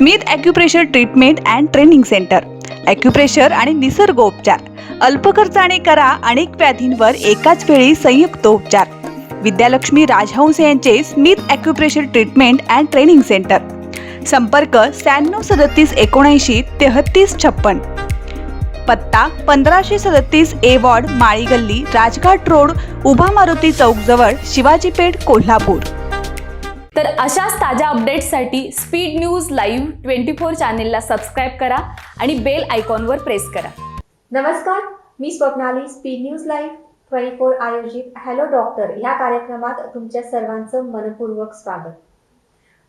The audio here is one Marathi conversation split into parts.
Smith acupressure treatment and training centre. Acupressure आणि निसर्गोपचार, अल्प खर्चाने करा अनेक व्याधींवर एकाच वेळी संयुक्त उपचार. विद्यालक्ष्मी राजहंस यांचे Smith acupressure treatment and training centre. संपर्क 96 37 79 33 56. पत्ता 1537 ए वॉर्ड, माळी गल्ली, राजघाट रोड, उभा मारुती चौक जवळ, शिवाजी पेठ, कोल्हापूर. तर अशाच ताज्या अपडेट्ससाठी स्पीड न्यूज लाईव्ह 24 चॅनेलला सबस्क्राईब करा आणि बेल आयकॉनवर प्रेस करा. नमस्कार, मी स्वप्नाली. स्पीड न्यूज लाईव्ह 24 आयोजित हॅलो डॉक्टर या कार्यक्रमात तुमच्या सर्वांचं मनपूर्वक स्वागत.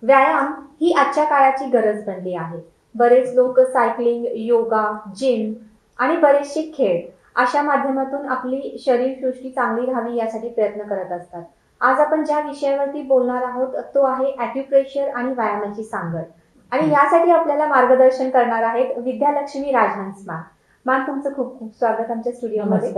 व्यायाम ही आजच्या काळाची गरज बनली आहे. बरेच लोक सायकलिंग, योगा, जिम आणि बरेचसे खेळ अशा माध्यमातून आपली शरीरसृष्टी चांगली राहावी यासाठी प्रयत्न करत असतात. आज आपण ज्या विषयावरती बोलणार आहोत तो आहे ॲक्युप्रेशर आणि व्यायामाची सांगड. आणि यासाठी आपल्याला मार्गदर्शन करणार आहेत विद्यालक्ष्मी राजहंस मॅम. मॅम, तुमचं खूप खूप स्वागत आमच्या स्टुडिओमध्ये.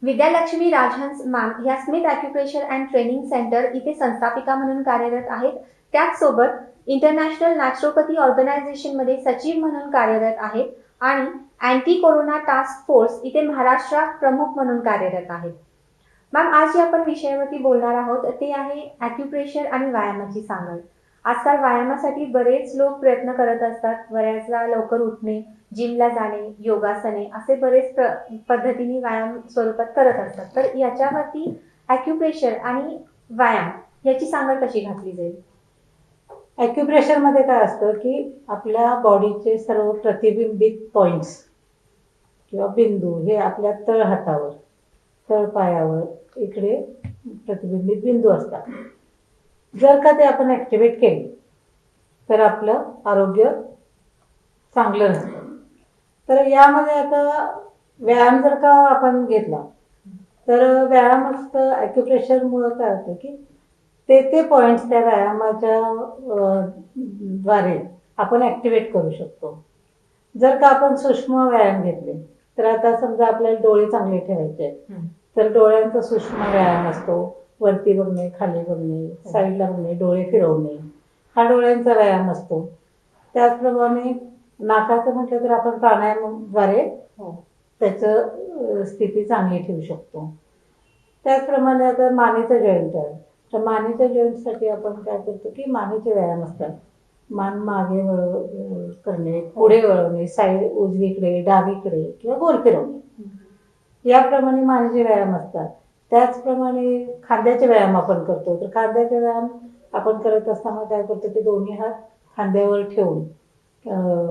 विद्यालक्ष्मी राजहंस मॅम ह्या Smith acupressure and training centre इथे संस्थापिका म्हणून कार्यरत आहेत. त्याचसोबत इंटरनॅशनल नॅचरोपॅथी ऑर्गनायझेशनमध्ये सचिव म्हणून कार्यरत आहेत आणि अँटी कोरोना टास्क फोर्स इथे महाराष्ट्रात प्रमुख म्हणून कार्यरत आहेत. मॅम, आज जे आपण विषयावरती बोलणार आहोत ते आहे ॲक्युप्रेशर आणि व्यायामाची सांगड. आजकाल व्यायामासाठी बरेच लोक प्रयत्न करत असतात. बऱ्याचदा लवकर उठणे, जिमला जाणे, योगासने असे बरेच पद्धतीने व्यायाम स्वरूपात करत असतात. तर याच्यावरती ॲक्युप्रेशर आणि व्यायाम याची सांगड कशी घातली जाईल? ॲक्युप्रेशरमध्ये काय असतं की आपल्या बॉडीचे सर्व प्रतिबिंबित पॉइंट्स किंवा बिंदू हे आपल्या तळहातावर, तळपायावर इकडे प्रतिबिंबित बिंदू असतात. जर का ते आपण ॲक्टिवेट केले तर आपलं आरोग्य चांगलं राहतं. तर यामध्ये आता व्यायाम जर का आपण घेतला तर व्यायामात ॲक्युप्रेशरमुळं काय होतं की ते पॉईंट्स त्या व्यायामाच्या द्वारे आपण ॲक्टिवेट करू शकतो. जर का आपण सूक्ष्म व्यायाम घेतले तर आता समजा आपल्याला डोळे चांगले ठेवायचे आहेत तर डोळ्यांचा सूक्ष्म व्यायाम असतो. वरती बघणे, खाली बघणे, साईडला बघणे, डोळे फिरवणे हा डोळ्यांचा व्यायाम असतो. त्याचप्रमाणे नाकाचं म्हटलं तर आपण प्राणायामाद्वारे त्याचं स्थिती चांगली ठेवू शकतो. त्याचप्रमाणे आता मानेचं जॉईंट आहे तर मानेच्या जॉईंटसाठी आपण काय करतो की मानेचे व्यायाम असतात. मान मागे करणे, पुढे वळवणे, साईड उजवीकडे, डावीकडे किंवा गोल फिरवणे याप्रमाणे मानेचे व्यायाम असतात. त्याचप्रमाणे खांद्याचे व्यायाम आपण करतो. तर खांद्याचे व्यायाम आपण करत असताना काय करतो की दोन्ही हात खांद्यावर ठेवून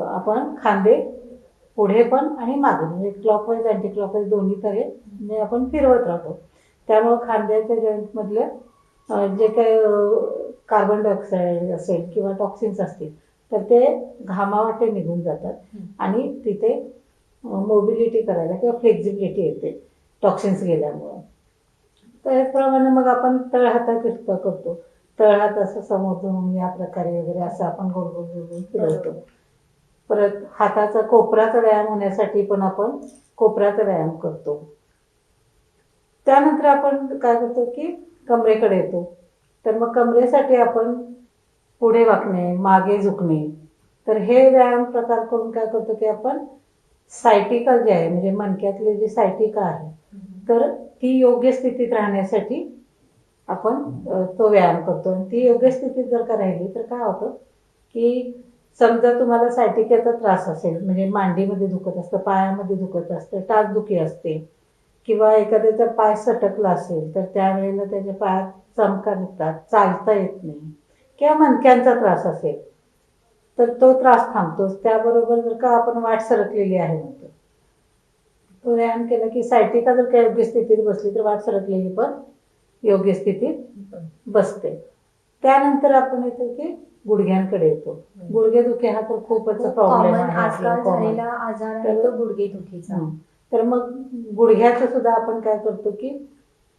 आपण खांदे पुढे पण आणि मागे म्हणजे क्लॉकवाईज अँटी क्लॉकवाईज दोन्ही तऱ्हेने आपण फिरवत राहतो. त्यामुळं खांद्याच्या जॉईंटमधले जे काही कार्बन डायऑक्साईड असेल किंवा टॉक्सिन्स असतील तर ते घामावाटे निघून जातात आणि तिथे मोबिलिटी करायला किंवा फ्लेक्झिबिलिटी येते टॉक्सिन्स गेल्यामुळं. त्याचप्रमाणे मग आपण तळहाताची सुद्धा करतो. तळहात असं समोर जाऊन या प्रकारे वगैरे असं आपण गोल गोल गोल फिरवतो. परत हाताचा कोपराचा व्यायाम होण्यासाठी पण आपण कोपराचा व्यायाम करतो. त्यानंतर आपण काय करतो की कमरेकडे येतो. तर मग कमरेसाठी आपण पुढे वाकणे, मागे झुकणे तर हे व्यायाम प्रकार करून काय करतो की आपण सायटिका जे आहे म्हणजे मणक्यातली जी सायटिका आहे तर ती योग्य स्थितीत राहण्यासाठी आपण तो व्यायाम करतो. आणि ती योग्य स्थितीत जर का राहिली तर काय होतं की समजा तुम्हाला सायटिकेचा त्रास असेल म्हणजे मांडीमध्ये दुखत असतं, पायामध्ये दुखत असतं, टाचदुखी असते किंवा एखाद्याचा पाय सटकला असेल तर त्यावेळेला त्याच्या पायात चमका निघतात, चालता येत नाही किंवा मणक्यांचा त्रास असेल तर तो त्रास थांबतोच. त्याबरोबर जर का आपण वाट सरकलेली आहे म्हणतो तो व्यायाम केला की सायटिका जर का योग्य स्थितीत बसली तर वाट सरकलेली पण योग्य स्थितीत बसते. त्यानंतर आपण येतो की गुडघ्यांकडे येतो. गुडघेदुखी हा तर खूपच प्रॉब्लेम आहे आजकाल झालेला आजार आहे तो गुडघेदुखीचा. तर मग गुडघ्याचं सुद्धा आपण काय करतो की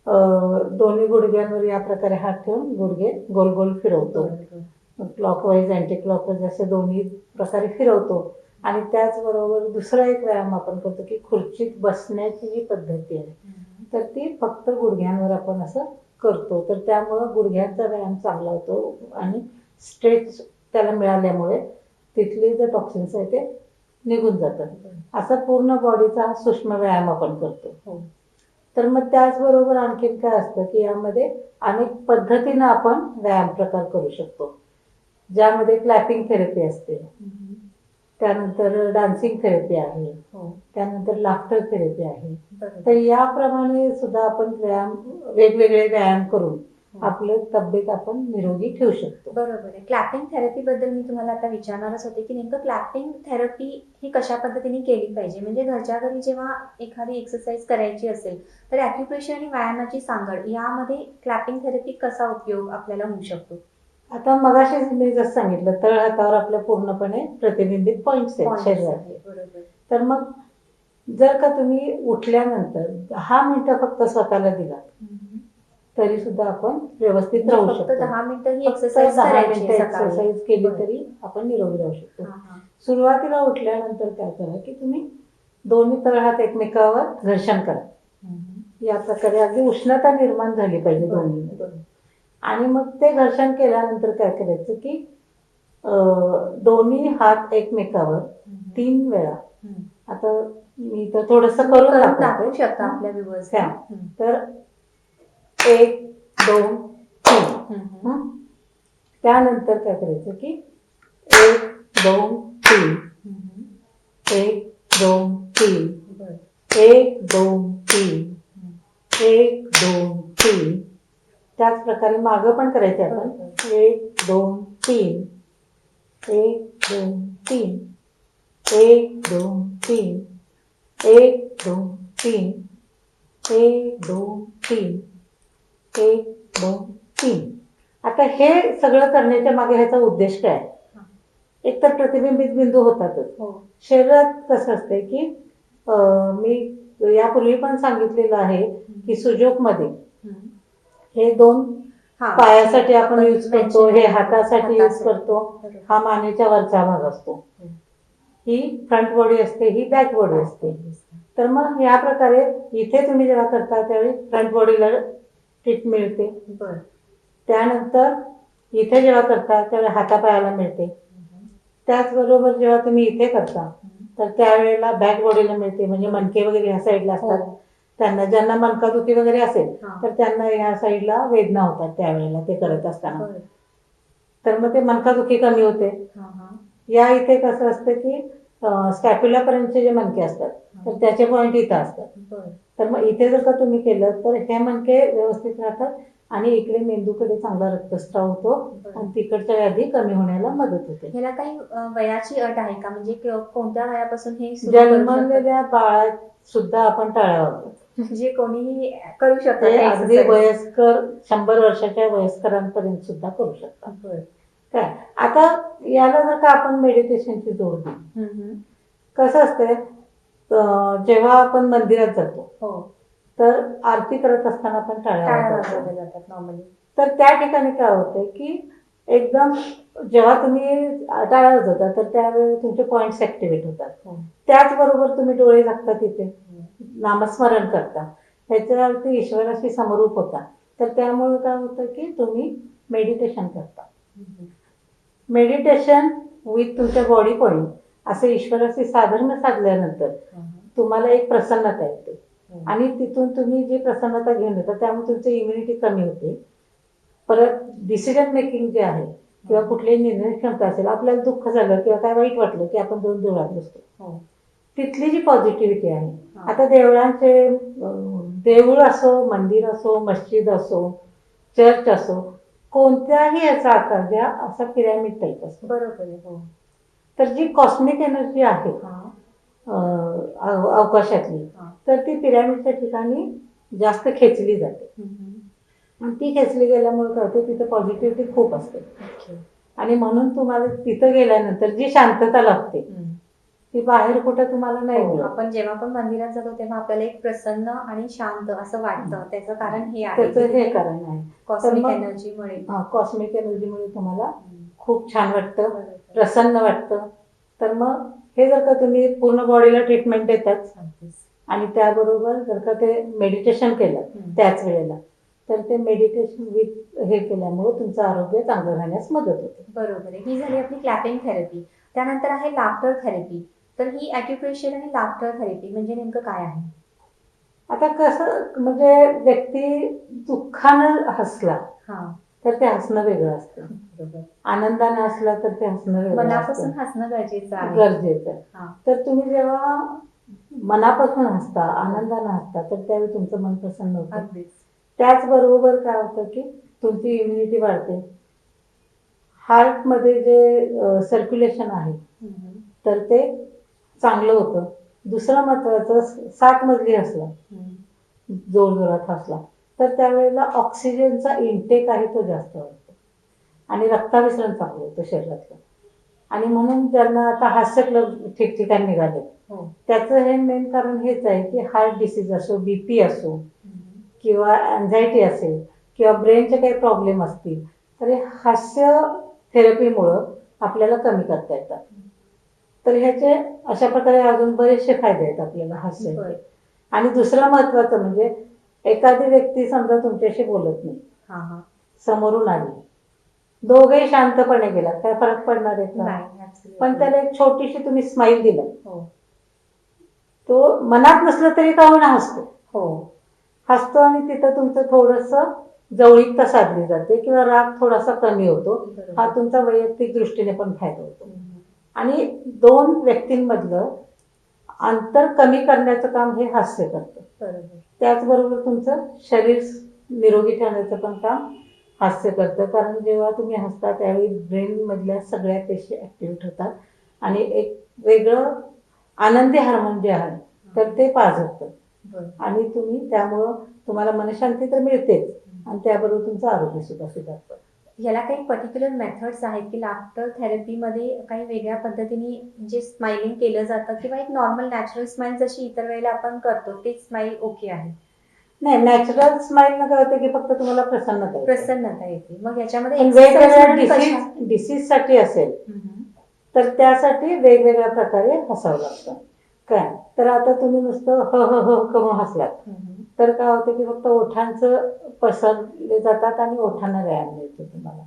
दोन्ही गुडघ्यांवर या प्रकारे हात ठेवून गुडघे गोल गोल फिरवतो. क्लॉकवाईज अँटी क्लॉकवाईज असे दोन्ही प्रकारे फिरवतो. आणि त्याचबरोबर दुसरा एक व्यायाम आपण करतो की खुर्चीत बसण्याची जी पद्धती आहे तर ती फक्त गुडघ्यांवर आपण असं करतो. तर त्यामुळं गुडघ्यांचा व्यायाम चांगला होतो आणि स्ट्रेच त्याला मिळाल्यामुळे तिथले जे टॉक्सिन्स आहे ते निघून जातात. असा पूर्ण बॉडीचा सूक्ष्म व्यायाम आपण करतो. हो. तर मग त्याचबरोबर आणखीन काय असतं की यामध्ये अनेक पद्धतीनं आपण व्यायाम प्रकार करू शकतो, ज्यामध्ये क्लॅपिंग थेरपी असते, त्यानंतर डान्सिंग थेरपी आहे, हो. त्यानंतर लाफ्टर थेरपी आहे. बरोबर. तर याप्रमाणे सुद्धा आपण वेगवेगळे व्यायाम करून आपली तब्येत आपण निरोगी ठेवू शकतो. बरोबर आहे. क्लॅपिंग थेरपी बद्दल मी तुम्हाला आता विचारणारच होते की नेमकं क्लॅपिंग थेरपी ही कशा पद्धतीने केली पाहिजे, म्हणजे घरच्या घरी जेव्हा एखादी एक्सरसाइज करायची असेल तर ॲक्युप्रेशर आणि व्यायामाची सांगड यामध्ये क्लॅपिंग थेरपी कसा उपयोग आपल्याला होऊ शकतो? आता मगाशीच मी जसं सांगितलं, तळ हातावर आपल्या पूर्णपणे प्रतिबिंबित पॉईंट्स आहेत शरीराचे. बरोबर. तर मग जर का तुम्ही उठल्यानंतर 10 मिनिटं फक्त स्वतःला दिला तरी सुद्धा आपण व्यवस्थित राहू फक्त शकतो. 10 मिनिटं ही फक्त एक्सरसाइज 10 करायची मिनिटं आहे सकाळी. एक्सरसाइज केली बरं. तरी आपण निरोगी राहू शकतो. हां, हां. सुरुवातीला उठल्यानंतर काय करा की तुम्ही दोन्ही तळहात एकमेकावर घर्षण करा. या प्रकारे अगदी उष्णता निर्माण झाली पाहिजे दोन्ही. बरं. आणि मग ते घर्षण केल्यानंतर काय करायचं की दोन्ही हात एकमेकावर 3 वेळा, आता मी तर थोडंसं करून दाखवू दाखवते. शकता आपल्या व्ह्यूअर्स. हा. तर 1 2 3. त्यानंतर काय करायचं की 1 2 3, 1 2 3, 1 2 3, 1 2 3. त्याच प्रकारे मागं पण करायचं आपण. 1 2 3, 1 2 3, 1 2 3, 1 2 3, 1 2 3, 1 2 3. आता हे सगळं करण्याच्या मागे ह्याचा उद्देश काय? एक तर प्रतिबिंबित बिंदू होतातच. शरीरात कसं असते की मी यापूर्वी पण सांगितलेलं आहे की सुजोकमध्ये हे 2 पायासाठी आपण यूज करतो, हे हातासाठी यूज करतो, हा मानेच्या वरचा भाग असतो, ही फ्रंट बॉडी असते, ही बॅक बॉडी असते. तर मग या प्रकारे इथे तुम्ही जेव्हा करता त्यावेळी फ्रंट बॉडीला ट्रीट मिळते. त्यानंतर इथे जेव्हा करता त्यावेळी हातापायाला मिळते. त्याचबरोबर जेव्हा तुम्ही इथे करता तर त्यावेळेला बॅक बॉडीला मिळते, म्हणजे मणके वगैरे ह्या साईडला असतात. त्यांना ज्यांना मणकादुखी वगैरे असेल तर त्यांना ह्या साईडला वेदना होतात त्यावेळेला ते करत असताना. तर मग ते मणकादुखी कमी होते. या इथे कसं असतं की स्कॅप्युला पर्यंतचे जे मणके असतात तर त्याचे पॉईंट इथं असतात. तर मग इथे जर का तुम्ही केलं तर हे मणके व्यवस्थित राहतात आणि इकडे मेंदूकडे चांगला रक्तस्राव होतो आणि तिकडच्या व्याधी कमी होण्याला मदत होते. ह्याला काही वयाची अट आहे का, म्हणजे कोणत्या वयापासून हे सुरू करू शकतात? जन्मलेल्या बाळात सुद्धा आपण टाळ्या वाजवतो. म्हणजे कोणीही करू शकतात ते हे अगदी exercise? वयस्कर 100 वर्षाच्या वयस्करांपर्यंत सुद्धा करू शकतात. बरं. काय आता याला जर का आपण मेडिटेशनची जोड दिली, कसं असते जेव्हा आपण मंदिरात जातो तर आरती करत असताना आपण टाळ्या वाजवतो. जातात नॉर्मली. तर त्या ठिकाणी काय होतं की एकदम जेव्हा तुम्ही टाळ्या वाजवता तर त्यावेळी तुमचे पॉईंट्स ऍक्टिव्हेट होतात. त्याचबरोबर तुम्ही डोळे झाकता, तिथे नामस्मरण करता, ह्याच्यावरती ईश्वराशी समरूप होता. तर त्यामुळे काय होतं की तुम्ही मेडिटेशन करता. मेडिटेशन विथ तुमच्या बॉडी पॉईंट असे ईश्वराशी साधर्म्य साधल्यानंतर तुम्हाला एक प्रसन्नता येते आणि तिथून तुम्ही जी प्रसन्नता घेऊन येता त्यामुळे तुमची इम्युनिटी कमी होते. परत डिसिजन मेकिंग जे आहे किंवा कुठलीही निर्णय क्षमता असेल, आपल्याला दुःख झालं किंवा काय वाईट वाटलं की आपण दोन देवळात बसतो, तिथली जी पॉझिटिव्हिटी आहे. आता देवळांचे देऊळ असो, मंदिर असो, मस्जिद असो, चर्च असो, कोणत्याही याचा आकार द्या असा पिरॅमिड टाईप असतो. बरोबर आहे. तर जी कॉस्मिक एनर्जी आहे अवकाशातली, तर ती पिरॅमिडच्या ठिकाणी जास्त खेचली जाते. आणि ती खेचली गेल्यामुळे काय होते, तिथे पॉझिटिव्हिटी खूप असते. आणि म्हणून तुम्हाला तिथं गेल्यानंतर जी शांतता लागते ती बाहेर कुठं तुम्हाला नाही मिळत. आपण जेव्हा पण मंदिरात जातो तेव्हा आपल्याला एक प्रसन्न आणि शांत असं वाटतं. त्याचं कारण हे त्याचं हे आहे कारण आहे कॉस्मिक एनर्जीमुळे. कॉस्मिक एनर्जीमुळे तुम्हाला खूप छान वाटतं, प्रसन्न वाटतं. तर मग हे जर का तुम्ही पूर्ण बॉडीला ट्रीटमेंट देतात आणि त्याबरोबर जर का ते मेडिटेशन केलं त्याच वेळेला, तर ते मेडिटेशन विथ हे केल्यामुळे तुमचं आरोग्य चांगलं राहण्यास मदत होते. बरोबर आहे. ही झाली आपली क्लॅपिंग थेरपी. त्यानंतर आहे लाफ्टर थेरपी. तर ही ॲक्युप्रेशर आणि लाफ्टर थेरपी म्हणजे नेमकं काय आहे? आता कसं म्हणजे व्यक्ती दुःखानं हसला हा, तर ते हसणं वेगळं असतं, बरोबर. आनंदानं हसला तर ते हसणं वेगळं मनापासून असतं, हसणं गरजेचं आहे. गरजेचं आहे. हा, तर तुम्ही जेव्हा मनापासून हसता, आनंदानं हसता, तर त्यावेळी तुमचं मन प्रसन्न होतं. अगदीच. त्याचबरोबर काय होतं की तुमची इम्युनिटी वाढते, हार्टमध्ये जे सर्क्युलेशन आहे हम्म, तर ते चांगलं होतं. दुसरं महत्त्वाचं, 7 मजली हसला, हम्म. जोरजोरात हसला, तर त्यावेळेला ऑक्सिजनचा इनटेक आहे तो जास्त वाढतो आणि रक्ताभिसरण चांगलं होतं शरीरातलं. आणि म्हणून ज्यांना आता हास्यक्लब ठिकठिकाणी निघाले, हो. त्याचं हे मेन कारण हेच आहे की हार्ट डिसीज असो, बीपी असो हम्म. किंवा अँझायटी असेल किंवा ब्रेनचे काही प्रॉब्लेम असतील, तर हे हास्य थेरपीमुळं आपल्याला कमी करता येतात. तर ह्याचे अशा प्रकारे अजून बरेचसे फायदे आहेत आपल्याला बरं. हास्याचे. आणि दुसरं महत्त्वाचं म्हणजे एखादी व्यक्ती समजा तुमच्याशी बोलत नाही, हा हा, समोरून आली, दोघेही शांतपणे गेला, काय फरक पडणार आहे का? नाही, absolutely. पण त्याला एक छोटीशी तुम्ही स्माईल दिलं, हो तो मनात नसलं तरी का होईना हसतो, हो, हसतो आणि तिथं तुमचं थोडंसं जवळीकता साधली जाते किंवा राग थोडासा कमी होतो. बरोबर. हा तुमचा वैयक्तिक दृष्टीने पण फायदा होतो. हम्म. आणि 2 व्यक्तींमधलं अंतर कमी करण्याचं काम हे हास्य करतं. बरोबर. त्याचबरोबर तुमचं शरीर निरोगी ठेवण्याचं पण काम हास्य करतं, कारण जेव्हा तुम्ही हसता त्यावेळी ब्रेनमधल्या सगळ्या पेशी ॲक्टिव्हेट होतात आणि एक वेगळं आनंदी हार्मोन जे आहे तर ते पास होतं बरं. आणि तुम्ही त्यामुळं तुम्हाला मनशांती तर मिळतेच आणि त्याबरोबर तुमचं आरोग्य सुद्धा सुधारतं. याला काही पर्टिक्युलर मेथड्स आहेत की लाफ्टर थेरपीमध्ये काही वेगळ्या पद्धतीने जे स्माइलिंग केलं जातं किंवा एक नॉर्मल नॅचरल स्माइल जशी इतर वेळेला आपण करतो ते स्माइल ओके आहे? नाही, नॅचरल स्माईल न काय होतं की फक्त तुम्हाला प्रसन्नता येते. प्रसन्नता येते. मग याच्यामध्ये पण exercise वेगवेगळ्या म्हणून कशा? डिसीजसाठी असेल हम्म. तर त्यासाठी वेगवेगळ्या प्रकारे हसावं लागतं. काय तर आता तुम्ही नुसतं ह ह ह करून हसलात हम्म. तर काय होतं की फक्त ओठांचं पसरले जातात आणि ओठांना व्यायाम मिळतो तुम्हाला.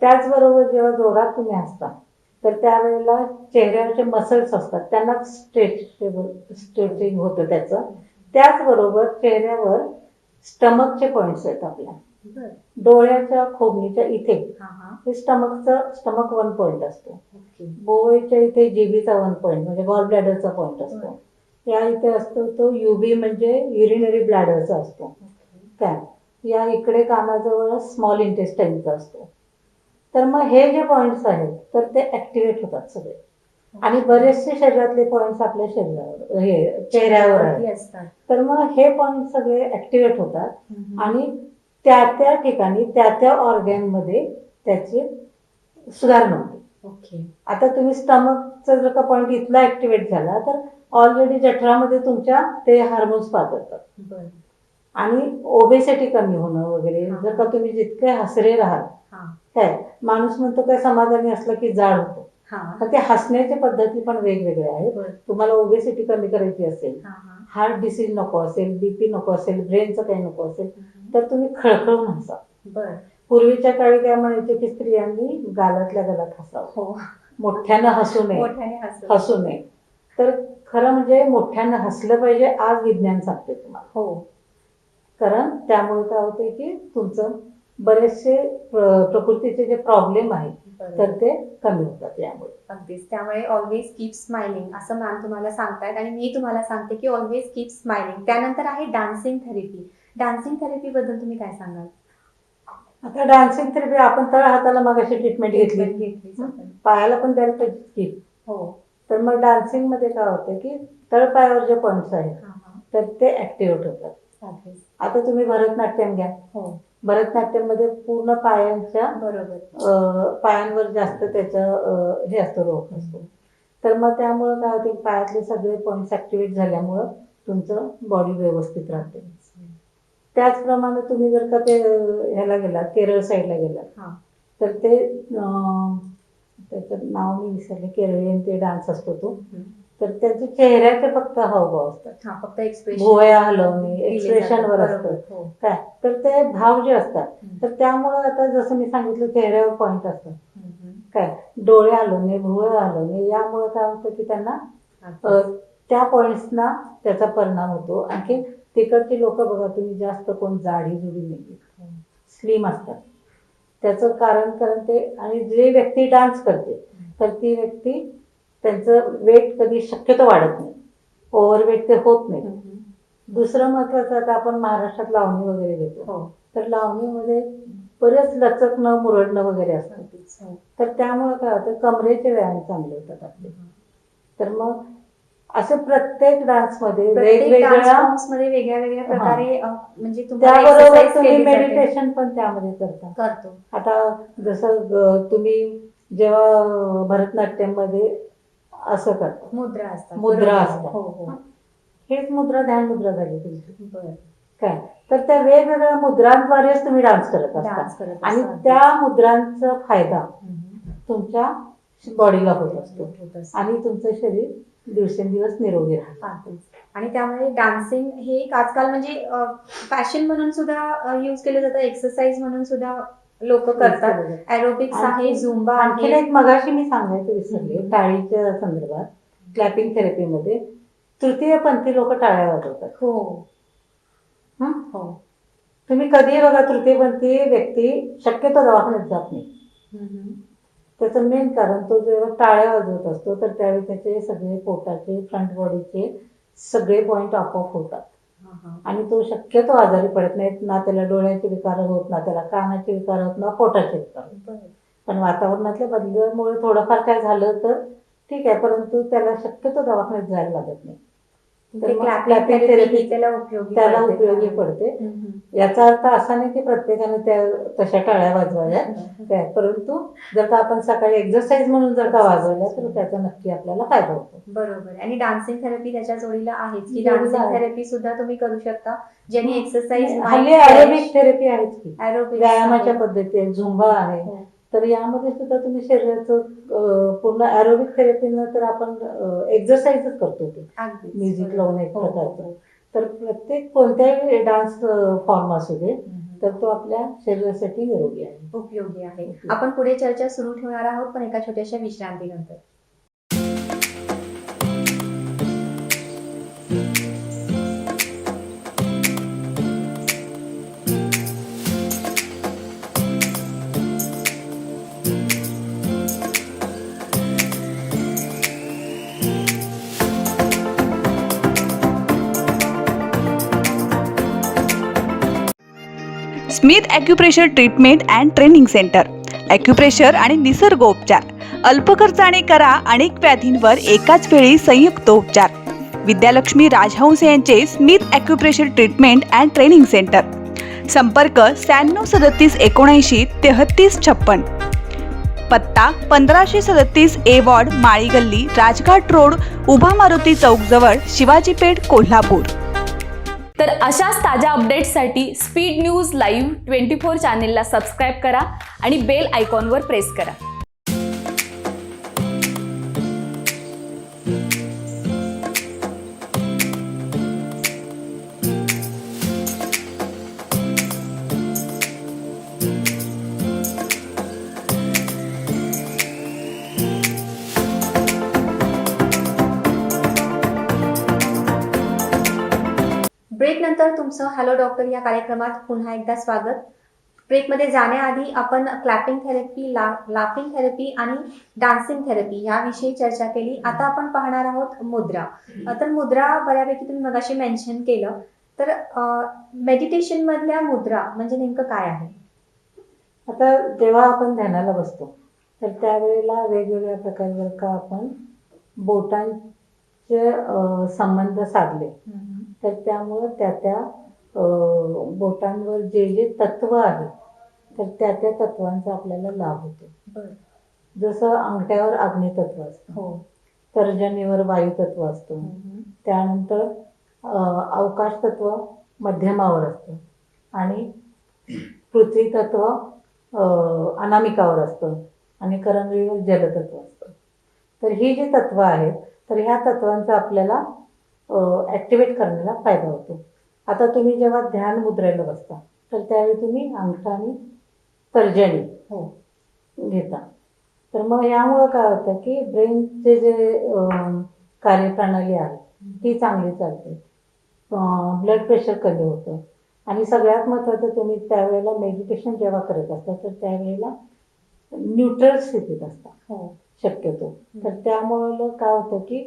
त्याचबरोबर जेव्हा जोरात तुम्ही हसता तर त्यावेळेला चेहऱ्यावरचे मसल्स असतात त्यांना स्ट्रेचिंग होतं त्याचं. त्याचबरोबर चेहऱ्यावर स्टमकचे पॉईंट्स आहेत आपल्या, बरं. डोळ्याच्या खोबणीच्या इथे हा हा, हे स्टमक 1 पॉईंट असतो, ओके. बोवेच्या इथे जीबीचा 1 पॉईंट म्हणजे गॉल ब्लॅडरचा पॉईंट असतो, या इथे असतो तो युबी म्हणजे युरिनरी ब्लॅडरचा असतो. काय या इकडे कानाजवळ स्मॉल इंटेस्टाईनचा असतो. तर मग हे जे पॉईंट्स आहेत तर ते ऍक्टिव्हेट होतात सगळे आणि बरेचसे शरीरातले पॉईंट्स आपल्या शरीरावर हे चेहऱ्यावर आहेत. असतात. तर मग हे पॉईंट सगळे ऍक्टिव्हेट होतात हम्म. आणि त्या त्या ठिकाणी त्या त्या ऑर्गॅनमध्ये त्याची सुधारणा होते. ओके. आता तुम्ही स्टमकचा जर का पॉईंट इथला ऍक्टिव्हेट झाला तर ऑलरेडी जठरामध्ये तुमच्या ते हार्मोन्स पास होतात बरं. आणि ओबेसिटी कमी होणं वगैरे. हा. जर का तुम्ही जितके हसरे राहाल, हा काय माणूस म्हणतो काय समाधानी असलं की जाड होतो, हा, तर ते हसण्याच्या पद्धती पण वेगवेगळ्या आहेत. बरं. तुम्हाला ओबेसिटी कमी करायची असेल, हा हा, हार्ट डिसीज नको असेल, बीपी नको असेल, ब्रेनचं काही नको असेल हम्म. तर तुम्ही खळखळून हसा. बरं. पूर्वीच्या काळी काय म्हणायचे की स्त्रियांनी गालातल्या गालात हसावं, हो, मोठ्यानं हसू नये, मोठ्याने हसू. हसू नये. तर खरं म्हणजे मोठ्यानं हसलं पाहिजे, आज विज्ञान सांगते तुम्हाला. हो, कारण त्यामुळे काय होते की तुमचं बरेचसे प्रकृतीचे जे प्रॉब्लेम आहेत तर बरोबर. ते कमी होतात यामुळे. अगदीच. त्यामुळे ऑलवेज कीप स्माइलिंग असं मॅम तुम्हाला सांगतायत आणि मी तुम्हाला सांगते की ऑलवेज कीप स्माइलिंग. त्यानंतर आहे डान्सिंग थेरपी. डान्सिंग थेरपी बद्दल तुम्ही काय सांगाल? आता डान्सिंग थेरपी आपण तळ हाताला मगाशी ट्रीटमेंट घेतली, घेतलीच आपण. पायाला पण द्यायला पाहिजे की. हो. तर मग डान्सिंग मध्ये काय होतं की तळपायावर जे पॉईंट्स आहेत हा हा, तर ते ऍक्टिव्हेट होतात. अगदीच. आता तुम्ही भरतनाट्यम घ्या, हो, भरतनाट्यम मध्ये पूर्ण पायांच्या बरोबर. पायांवर जास्त त्याचं हे असतो, रोग असतो. तर मग त्यामुळं काय होते पायातले सगळे पॉईंट्स ऍक्टिव्हेट झाल्यामुळं तुमचं बॉडी व्यवस्थित राहते. त्याचप्रमाणे तुम्ही जर का ते ह्याला गेला केरळ साईडला गेला हा, तर ते त्याचं नाव मी विसरले, केरळीयन ते डान्स असतो तो. तर त्यांचे चेहऱ्याचे फक्त हावभाव असतात, हा, फक्त एक्सप्रेशन, भुवया हलवणे, एक्सप्रेशनवर असतं हो. काय. तर ते भाव जे असतात हम्म. तर त्यामुळं आता जसं मी सांगितलं चेहऱ्यावर पॉईंट असतात हम्म. काय डोळे हलवणे, भुवळ हलवणे, यामुळे काय होतं की त्यांना त्या पॉइंट्सना त्याचा परिणाम होतो. आणखी तिकडची लोक बघा तुम्ही, जास्त कोण जाडी जुडी नाही, स्लिम असतात. त्याचं कारण ते, आणि जे व्यक्ती डान्स करते तर ती व्यक्ती त्यांचं वेट कधी शक्यतो वाढत नाही, ओव्हरवेट ते होत नाही. दुसरं महत्वाचं, आता आपण महाराष्ट्रात लावणी वगैरे घेतो, तर लावणीमध्ये बरेच लचकणं, मुरडणं वगैरे असतं. तर त्यामुळे काय होतं, कमरेचे व्यायाम चांगले होतात आपले. तर मग असं प्रत्येक डान्समध्ये वेगवेगळ्या वेगळ्या प्रकारे म्हणजे त्याबरोबर तुम्ही मेडिटेशन पण त्यामध्ये करतो. आता जसं तुम्ही जेव्हा भरतनाट्यम मध्ये असं करता, मुद्रा असतात. हेच मुद्रा ध्यान मुद्रा झाली तुमची. काय तर त्या वेगवेगळ्या मुद्रांद्वारेच तुम्ही डान्स करत असता, आणि त्या मुद्रांचा फायदा तुमच्या बॉडीला होत असतो, आणि तुमचं शरीर दिवसेंदिवस निरोगी राहतं. आणि त्यामुळे डान्सिंग हे एक आजकाल म्हणजे फॅशन म्हणून सुद्धा यूज केलं जातं, एक्सरसाइज म्हणून सुद्धा लोक करतात. एरोबिक्स आहे, झुंबा आणखी एक मगाशी मी सांगायचं विसरले, टाळीच्या संदर्भात क्लॅपिंग थेरपीमध्ये तृतीयपंथी लोक टाळ्या वाजवतात. तुम्ही कधीही बघा, तृतीयपंथी व्यक्ती शक्यतो दवाखान्यात जात नाही. त्याचं मेन कारण, तो जेव्हा टाळ्या वाजवत असतो तर त्यावेळी त्याचे सगळे पोटाचे, फ्रंट बॉडीचे सगळे पॉइंट आपोआप होतात, आणि तो शक्यतो आजारी पडत नाहीत. ना त्याला डोळ्याचे विकार होत, ना त्याला कानाचे विकार होत, ना पोटाचे विकार होत. पण वातावरणातल्या बदलामुळे थोडंफार काय झालं तर ठीक आहे, परंतु त्याला शक्यतो दवाखान्यात जायला लागत नाही. क्लॅपिंग थेरपी त्याला उपयोगी पडते. याचा अर्थ असा नाही की प्रत्येकाने त्या तशा टाळ्या वाजवाव्या काय, परंतु जर का आपण सकाळी एक्सरसाइज म्हणून जर का वाजवल्या तर त्याचा नक्की आपल्याला फायदा होतो. बरोबर. आणि डान्सिंग थेरपी त्याच्या जोडीला आहेच की डान्सिंग थेरपी सुद्धा तुम्ही करू शकता, ज्याने एक्सरसाइज, हल्ली एरोबिक थेरपी आहेच की, व्यायामाच्या पद्धती, झुंबा आहे. तर यामध्ये सुद्धा तुम्ही शरीराचं पूर्ण एरोबिक थेरपीनं तर आपण एक्सरसाइजच करतो, ते म्युझिक लावून एक प्रकारचं. तर प्रत्येक कोणत्याही डान्स फॉर्म असू दे तर तो आपल्या शरीरासाठी निरोगी आहे, उपयोगी आहे. आपण पुढे चर्चा सुरू ठेवणार आहोत, पण एका छोट्याशा विश्रांतीनंतर. Smith acupressure treatment and training centre. Acupressure आणि निसर्गोपचार. अल्प खर्चाने करा अनेक व्याधींवर एकाच वेळी संयुक्त उपचार. विद्यालक्ष्मी राजहंस यांचे Smith acupressure treatment and training centre. संपर्क 96 पत्ता 1537 ए वॉर्ड, माळी गल्ली, राजघाट रोड, उभा मारुती चौक जवळ, शिवाजी पेठ, कोल्हापूर. तर अशाच ताज्या अपडेट्ससाठी स्पीड न्यूज लाईव्ह 24 चॅनेलला सबस्क्राईब करा आणि बेल आयकॉनवर प्रेस करा. ब्रेक नंतर तुमचं हॅलो डॉक्टर या कार्यक्रमात पुन्हा एकदा स्वागत. ब्रेकमध्ये जाण्याआधी आपण क्लॅपिंग थेरपी, लाफिंग थेरपी आणि डान्सिंग थेरपी याविषयी चर्चा केली. आता आपण पाहणार आहोत मुद्रा. तर मुद्रा बऱ्यापैकी तुम्ही मगाशी मेन्शन केलं, तर मेडिटेशन मधल्या मुद्रा म्हणजे नेमकं काय आहे? आता जेव्हा आपण ध्यानाला बसतो तर त्यावेळेला वेगवेगळ्या प्रकारे जर का आपण बोटांचे संबंध साधले तर त्यामुळं त्या बोटांवर जे जे तत्व आहे तर त्या तत्वांचा आपल्याला लाभ होतो. जसं अंगठ्यावर अग्नी तत्व असतं, तर्जनीवर वायू तत्व असतं, त्यानंतर अवकाश तत्व मध्यमावर असतं, आणि पृथ्वी तत्व अनामिकावर असतं, आणि करंगळीवर जलतत्व असतं. तर ही जी तत्व आहेत तर ह्या तत्वांचा आपल्याला ॲक्टिवेट करण्याला फायदा होतो. आता तुम्ही जेव्हा ध्यान मुद्रेला बसता तर त्यावेळी तुम्ही अंगठा आणि तर्जनी घेता. तर मग यामुळं काय होतं की ब्रेनचे जे कार्यप्रणाली आहे ती चांगली चालते, ब्लड प्रेशर कमी होतं आणि सगळ्यात महत्त्वाचं तुम्ही त्यावेळेला मेडिटेशन जेव्हा करत असता तर त्यावेळेला न्यूट्रल स्थितीत असता हो. शक्यतो. तर त्यामुळं काय होतं की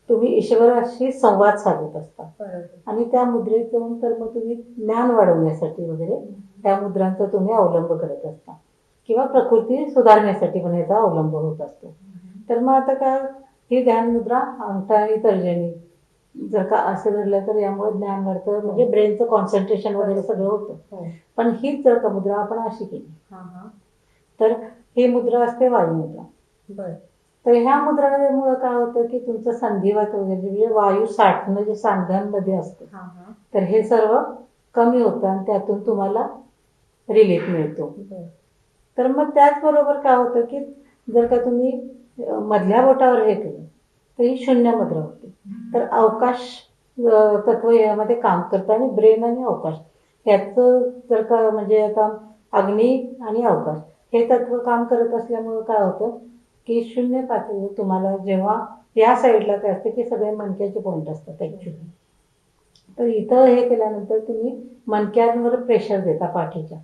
तुम्ही ईश्वराशी संवाद साधत असता बरोबर. आणि त्या मुद्रेत जाऊन तर मग तुम्ही ज्ञान वाढवण्यासाठी वगैरे त्या मुद्रांचा तुम्ही अवलंब करत असता किंवा प्रकृती सुधारण्यासाठी पण याचा अवलंब होत असतो. तर मग आता काय, ही ध्यान मुद्रा अंगठा आणि तर्जनी जर का असं धरलं तर यामुळे ज्ञान वाढतं, म्हणजे ब्रेनचं कॉन्सन्ट्रेशन वगैरे सगळं होतं. हो. पण हीच जर का मुद्रा आपण अशी केली हा हा. तर ही मुद्रा असते वायू मुद्रा. बर. तर ह्या मुद्रामुळे काय होतं की तुमचं संधिवात वगैरे म्हणजे वायू साठणं जे सांध्यांमध्ये असतं हा हा. तर हे सर्व कमी होतं आणि त्यातून तुम्हाला रिलीफ मिळतो. बर. तर मग त्याचबरोबर काय होतं की जर का तुम्ही मधल्या बोटावर हे केलं तर ही शून्य मुद्रा होते. तर अवकाश तत्व यामध्ये काम करतं आणि ब्रेन आणि अवकाश याचं जर का म्हणजे आता अग्नी आणि अवकाश हे तत्व काम करत असल्यामुळं काय होतं की शून्य पातळीवर तुम्हाला जेव्हा या साईडला काय असते की सगळे मणक्याचे पॉईंट असतात ॲक्च्युली. तर इथं हे केल्यानंतर तुम्ही मणक्यांवर प्रेशर देता पाठीच्या.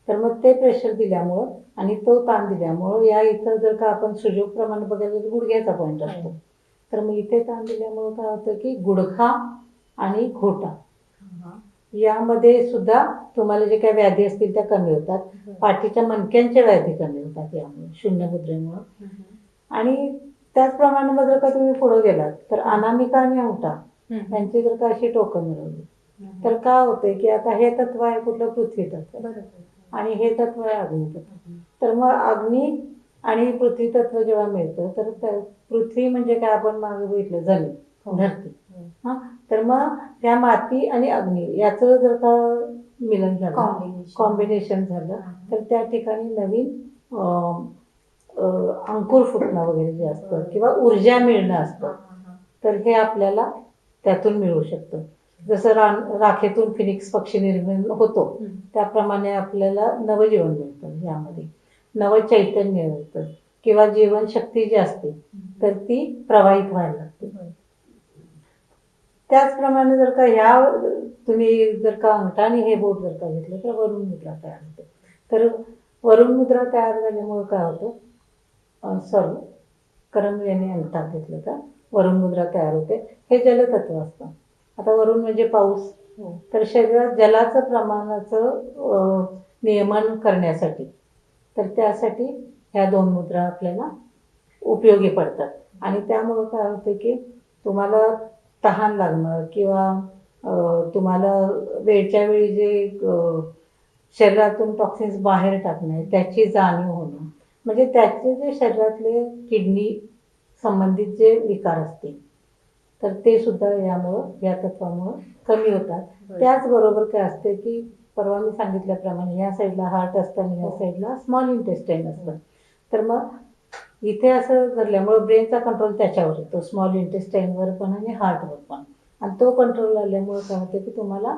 तर मग ते प्रेशर दिल्यामुळं आणि तो ताण दिल्यामुळं या इथं जर का आपण सुयोगप्रमाणे बघायला तर गुडघ्याचा पॉईंट असतो. तर मग इथे ताण दिल्यामुळं काय होतं की गुडघा आणि घोटा यामध्ये सुद्धा तुम्हाला जे काही व्याधी असतील त्या कमी होतात. पाठीच्या मणक्यांच्या व्याधी कमी होतात यामुळे शून्य मुद्रेमुळं. आणि त्याचप्रमाणे मग जर का तुम्ही पुढे गेलात तर अनामिका आणि अंगठा यांची जर का अशी टोकं मिळवली तर काय होते की आता हे तत्व आहे कुठलं, पृथ्वी तत्व आणि हे तत्व आहे अग्नी तत्व. तर मग अग्नी आणि पृथ्वी तत्व जेव्हा मिळतं तर पृथ्वी म्हणजे काय आपण मागे बघितलं जमीन, धरती. हा, तर मग त्या माती आणि अग्नी याचं जर का मिलन झालं, कॉम्बिनेशन झालं तर त्या ठिकाणी नवीन अंकुर फुटणं वगैरे जे असतं किंवा ऊर्जा मिळणं असतं तर हे आपल्याला त्यातून मिळू शकतं. जसं राखेतून फिनिक्स पक्षी निर्माण होतो त्याप्रमाणे आपल्याला नवजीवन मिळतं, यामध्ये नवचैतन्य मिळतं किंवा जीवनशक्ती जी असते तर ती प्रवाहित व्हायला लागते. त्याचप्रमाणे जर का ह्या तुम्ही जर का अंगठा आणि हे बोट जर का घेतलं तर वरुण मुद्रा तयार होते. तर वरुण मुद्रा तयार झाल्यामुळे काय होतं, सॉरी करंगळीने अंगठा घेतलं तर वरुण मुद्रा तयार होते. हे जलतत्व असतं. आता वरुण म्हणजे पाऊस, तर शरीरात जलाचं प्रमाणाचं नियमन करण्यासाठी तर त्यासाठी ह्या दोन मुद्रा आपल्याला उपयोगी पडतात. आणि त्यामुळं काय होतं की तुम्हाला तहान लागणं किंवा तुम्हाला वेळच्या वेळी जे शरीरातून टॉक्सिन्स बाहेर टाकणे त्याची जाणीव होणं, म्हणजे त्याचे जे शरीरातले किडनी संबंधित जे विकार असतील तर ते सुद्धा यामुळं या तत्वामुळं कमी होतात. त्याचबरोबर काय असते की परवा मी सांगितल्याप्रमाणे या साईडला हार्ट असतं आणि या साईडला स्मॉल इंटेस्टाईन असतं. तर मग इथे असं धरल्यामुळं ब्रेनचा कंट्रोल त्याच्यावर येतो, स्मॉल इंटेस्टाईनवर पण आणि हार्टवर पण. आणि तो कंट्रोल आल्यामुळं काय होतं की तुम्हाला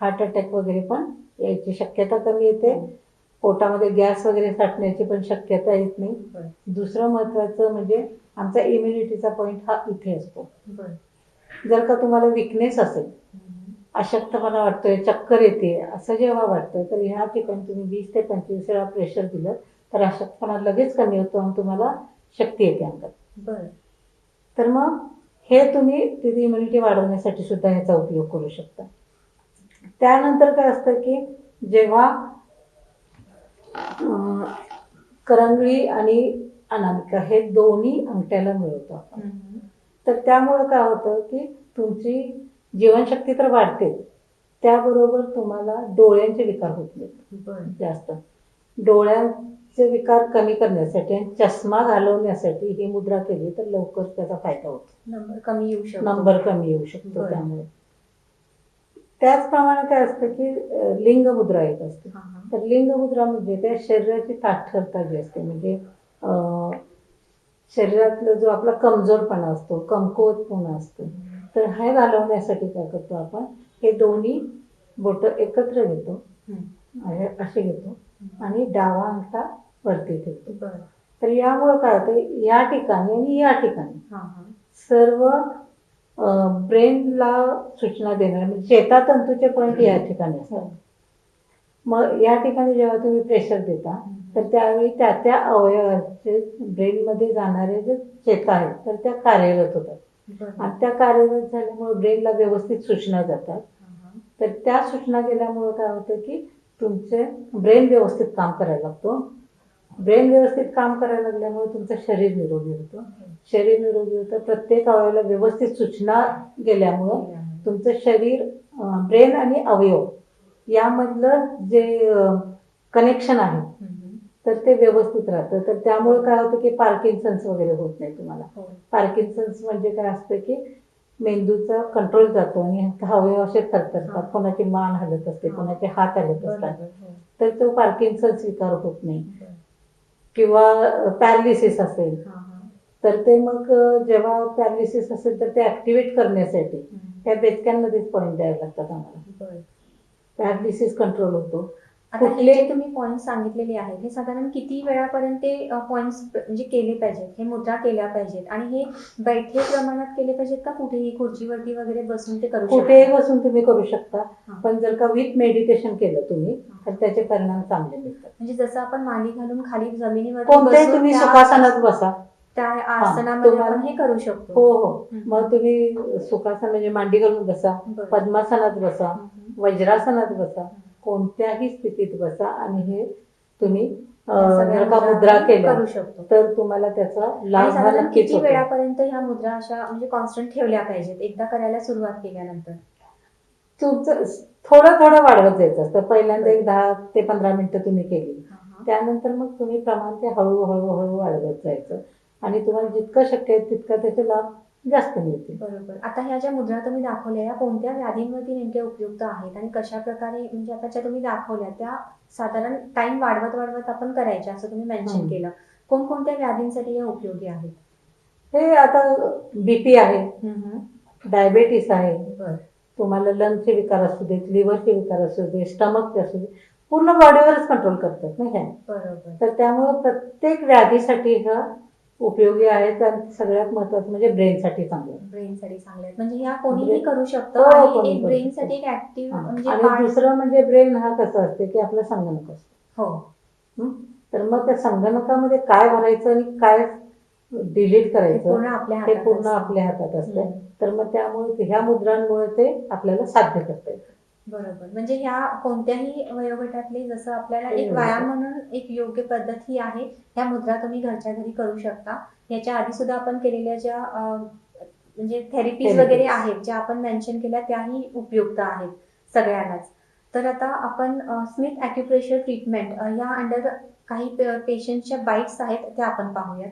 हार्ट अटॅक वगैरे पण यायची शक्यता कमी येते. पोटामध्ये गॅस वगैरे साठण्याची पण शक्यता येत नाही. दुसरं महत्त्वाचं म्हणजे आमचा इम्युनिटीचा पॉईंट हा इथे असतो. जर का तुम्हाला विकनेस असेल, अशक्तपणा वाटतोय, चक्कर येते असं जेव्हा वाटतं तर ह्या ठिकाणी तुम्ही 20 ते 25 वेळा प्रेशर दिलं तर अशक्तपणा लगेच कमी होतो आणि तुम्हाला शक्ती येते अंगात. तर मग हे तुम्ही तिथे इम्युनिटी वाढवण्यासाठी सुद्धा ह्याचा उपयोग करू शकता. त्यानंतर काय असतं की जेव्हा करंगळी आणि अनामिका हे दोन्ही अंगठ्याला मिळवतो आपण तर त्यामुळे काय होतं की तुमची जीवनशक्ती तर वाढते, त्याबरोबर तुम्हाला डोळ्यांचे विकार होत नाहीत जास्त. डोळ्यांचे विकार कमी करण्यासाठी आणि चष्मा घालवण्यासाठी ही मुद्रा केली तर लवकर त्याचा फायदा होतो, नंबर कमी येऊ शकतो. त्यामुळे त्याचप्रमाणे काय असतं की लिंग मुद्रा एक असते. तर लिंग मुद्रा म्हणजे त्या शरीराची ताठरता जी असते, म्हणजे शरीरातला जो आपला कमजोरपणा असतो, कमकुवतपणा असतो, तर हे घालवण्यासाठी काय करतो आपण, हे दोन्ही बोटं एकत्र घेतो, असे घेतो आणि डावा अंगठा वरती ठेवतो. बरं. तर यामुळे काय होतं, या ठिकाणी आणि या ठिकाणी हां हां. सर्व ब्रेनला सूचना देणार, म्हणजे चेतातंतूचे पॉईंट या ठिकाणी असतात. मग या ठिकाणी जेव्हा तुम्ही प्रेशर देता तर त्यावेळी त्या त्या अवयवाचे ब्रेनमध्ये जाणारे जे चेता आहेत तर त्या कार्यरत होतात. बरं. आणि त्या कार्यरत झाल्यामुळे ब्रेनला व्यवस्थित सूचना जातात. हां हां. तर त्या सूचना गेल्यामुळे काय होतं की तुमचे ब्रेन व्यवस्थित काम करायला लागतो. ब्रेन व्यवस्थित काम करायला लागल्यामुळे तुमचं शरीर निरोगी होतं. शरीर निरोगी होतं, प्रत्येक अवयवाला व्यवस्थित सूचना गेल्यामुळं तुमचं शरीर, ब्रेन आणि अवयव यामधलं जे कनेक्शन आहे तर ते व्यवस्थित राहतं. तर त्यामुळे काय होतं की पार्किन्सन्स वगैरे होत नाही तुम्हाला. पार्किन्सन्स म्हणजे काय असतं की मेंदूचा कंट्रोल जातो आणि अवयव असे थरथरतात, कोणाची मान हलत असते, कोणाचे हात हलत असतात, तर तो पार्किन्सन्स विकार होत नाही. किंवा पॅरालिसिस असेल तर ते मग जेव्हा पॅरालिसिस असेल तर ते ऍक्टिव्हेट करण्यासाठी त्या बेचक्यांमध्येच पॉईंट द्यावे लागतात आम्हाला. पॅरालिसिस कंट्रोल होतो. आता हे जे तुम्ही पॉइंट सांगितलेले आहेत हे साधारण किती वेळापर्यंत ते पॉइंट्स म्हणजे केले पाहिजेत, हे मुद्रा केल्या पाहिजेत आणि हे बैठे प्रमाणात केले पाहिजेत का कुठेही खुर्चीवरती वगैरे बसून ते करू शकता? कुठेही बसून तुम्ही करू शकता, पण जर का विथ मेडिटेशन केलं तुम्ही तर त्याचे परिणाम चांगले मिळतात. म्हणजे जसं आपण मांडी घालून खाली जमिनीवर कोणत्याही तुम्ही सुखासनात बसा, त्या आसनामध्ये आपण हे करू शकतो. हो हो. मग तुम्ही सुखासन म्हणजे मांडी घालून बसा, पद्मासनात बसा, वज्रासनात बसा, कोणत्याही स्थितीत बसा आणि हे तुम्ही जर का मुद्रा केल्या करू शकतो तर तुम्हाला त्याचा लाभ हा नक्कीच किती होतो. वेळापर्यंत ह्या मुद्रा अशा म्हणजे कॉन्स्टंट ठेवल्या पाहिजेत एकदा करायला सुरुवात केल्यानंतर? तुमचं थोडं थोडं वाढवत जायचं असतं. पहिल्यांदा एक 10 ते 15 मिनिटं तुम्ही केली, त्यानंतर मग तुम्ही प्रमाण ते हळूहळू वाढवत जायचं आणि तुम्हाला जितकं शक्य आहे तितका त्याचे लाभ जास्त मिळतील. बरोबर. आता ह्या ज्या मुद्रा तुम्ही दाखवल्या या कोणत्या व्याधींवरती नेमक्या उपयुक्त आहेत आणि कशा प्रकारे, म्हणजे आता ज्या तुम्ही दाखवल्या त्या साधारण टाइम वाढवत आपण करायच्या असं तुम्ही मेन्शन केलं. कोणकोणत्या व्याधींसाठी या उपयोगी आहेत? हे आता बीपी आहे, डायबेटीस आहे, तुम्हाला लंगचे विकार असू देत, लिव्हरचे विकार असू दे, स्टमकचे असू दे, पूर्ण बॉडीवरच कंट्रोल करतात ना ह्या. बरोबर. तर त्यामुळे प्रत्येक व्याधीसाठी ह्या उपयोगी आहेत आणि सगळ्यात महत्वाचं म्हणजे ब्रेनसाठी चांगलं. ब्रेनसाठी चांगले आहेत म्हणजे ह्या कोणीही करू शकतो हो, आणि कोणी एक करू ब्रेनसाठी शकतो. एक ऍक्टिव्ह म्हणजे आणि दुसरं म्हणजे ब्रेन हा कसं असते की आपला संगणक असतो. हो. तर मग त्या संगणकामध्ये काय भरायचं आणि काय डिलीट करायचं हे पूर्ण आपल्या हातात असतं. तर मग त्यामुळे ह्या मुद्रांमुळे ते आपल्याला साध्य करता येतं. बरोबर. म्हणजे ह्या कोणत्याही वयोगटातले, जसं आपल्याला एक व्यायाम म्हणून एक योग्य पद्धत ही आहे, ह्या मुद्रा तुम्ही घरच्या घरी करू शकता. याच्या आधी सुद्धा आपण केलेल्या ज्या म्हणजे थेरपीज वगैरे आहेत ज्या आपण मेन्शन केल्या त्याही उपयुक्त आहेत सगळ्यांनाच. तर आता आपण स्मिथ ॲक्युप्रेशर ट्रीटमेंट या अंडर काही पेशंटच्या बाईट्स आहेत त्या आपण पाहूयात.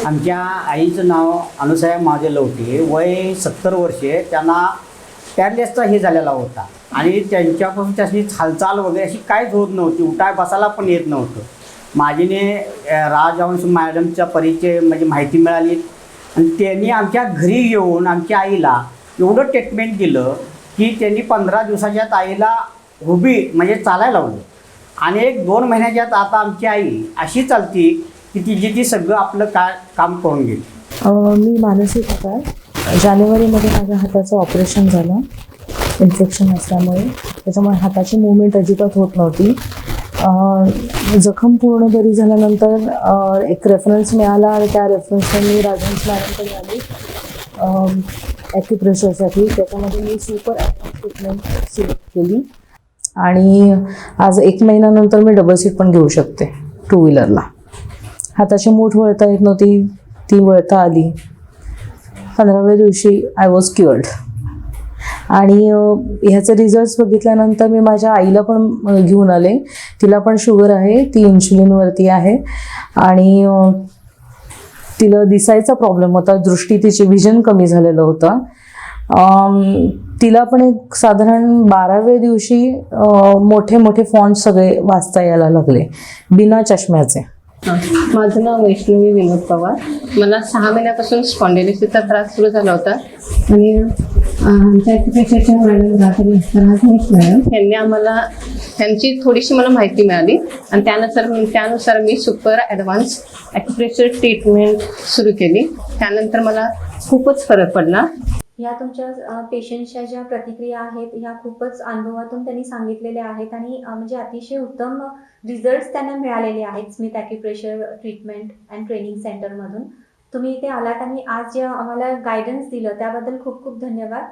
आमच्या आईचं नाव अनुसया महादेव लवटे, वय 70 वर्षे. त्यांना पॅरलेसचा हे झालेला होता आणि त्यांच्यापासून त्याची हालचाल वगैरे अशी काहीच होत नव्हती, उठाय बसायला पण येत नव्हतं. माझीने राजहंस मॅडमचा परिचय म्हणजे माहिती मिळाली आणि त्यांनी आमच्या घरी येऊन आमच्या आईला एवढं ट्रीटमेंट दिलं की त्यांनी 15 दिवसाच्यात आईला उभी म्हणजे चालायला लावलं आणि 1-2 महिन्याच्यात आता आमची आई अशी चालती की ती सगळं आपलं काम करून गेली. मी मानसी पवार. जानेवारीमध्ये माझ्या हाताचं ऑपरेशन झालं इन्फेक्शन असल्यामुळे, त्याच्यामुळे हाताची मुवमेंट अजिबात होत नव्हती. जखम पूर्ण बरी झाल्यानंतर एक रेफरन्स मिळाला आणि त्या रेफरन्सने मी राजहंस मॅडमकडे आली ॲक्युप्रेशरसाठी. त्याच्यामध्ये मी सुपर ट्रीटमेंट सिलेक्ट केली आणि आज 1 महिन्यानंतर मी डबल सीट पण घेऊ शकते 2 व्हीलरला. हाताची मूठ वळता येत नव्हती, ती वळता आली. 15व्या दिवशी आय वॉज क्युअर्ड. आणि ह्याचे रिझल्ट्स बघितल्यानंतर मी माझ्या आईला पण घेऊन आले. तिला पण शुगर आहे, ती इन्शुलिनवरती आहे आणि तिला दिसायचा प्रॉब्लेम होता, दृष्टी तिची विजन कमी झालेलं होतं. तिला पण एक साधारण 12व्या दिवशी मोठे मोठे फॉन्ट सगळे वाचता यायला लागले बिना चष्म्याचे. माझं नाव वैष्णवी विनोद पवार. मला 6 महिन्यापासून स्पॉन्डिलिटिसचा त्रास सुरू झाला होता आणि आमच्या ॲक्युप्रेशरच्या मॅडम राजहंस मॅडम यांनी आम्हाला त्यांची थोडीशी मला माहिती मिळाली आणि त्यानुसार मी सुपर ॲडव्हान्स ॲक्युप्रेशर ट्रीटमेंट सुरू केली. त्यानंतर मला खूपच फरक पडला. ह्या तुमच्या पेशंटच्या ज्या प्रतिक्रिया आहेत ह्या खूपच अनुभवातून त्यांनी सांगितलेल्या आहेत आणि म्हणजे अतिशय उत्तम रिझल्ट्स त्यांना मिळालेले आहेत Smith acupressure treatment and training सेंटरमधून. तुम्ही इथे आलात आणि आज जे आम्हाला गायडन्स दिलं त्याबद्दल खूप खूप धन्यवाद.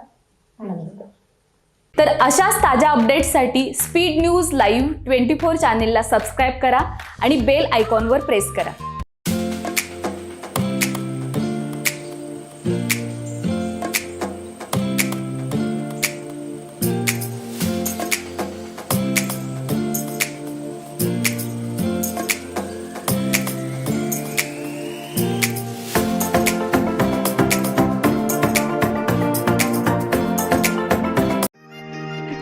थँक्यू. तर अशाच ताज्या अपडेट्ससाठी स्पीड न्यूज लाईव्ह 24 चॅनेलला सबस्क्राईब करा आणि बेल आयकॉनवर प्रेस करा.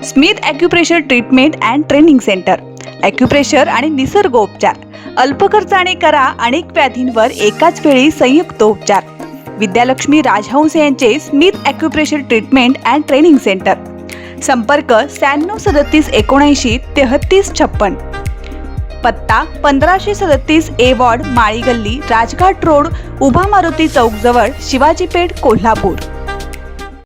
Smith acupressure treatment and training centre. Acupressure आणि निसर्गोपचार. अल्प खर्चाने करा अनेक व्याधींवर एकाच वेळी संयुक्त उपचार. विद्यालक्ष्मी राजहंस यांचे Smith acupressure treatment and training centre. संपर्क 96 37 79 33 56. पत्ता 1537 ए वॉर्ड, माळी गल्ली, राजघाट रोड, उभा मारुती चौक जवळ, शिवाजी पेठ, कोल्हापूर.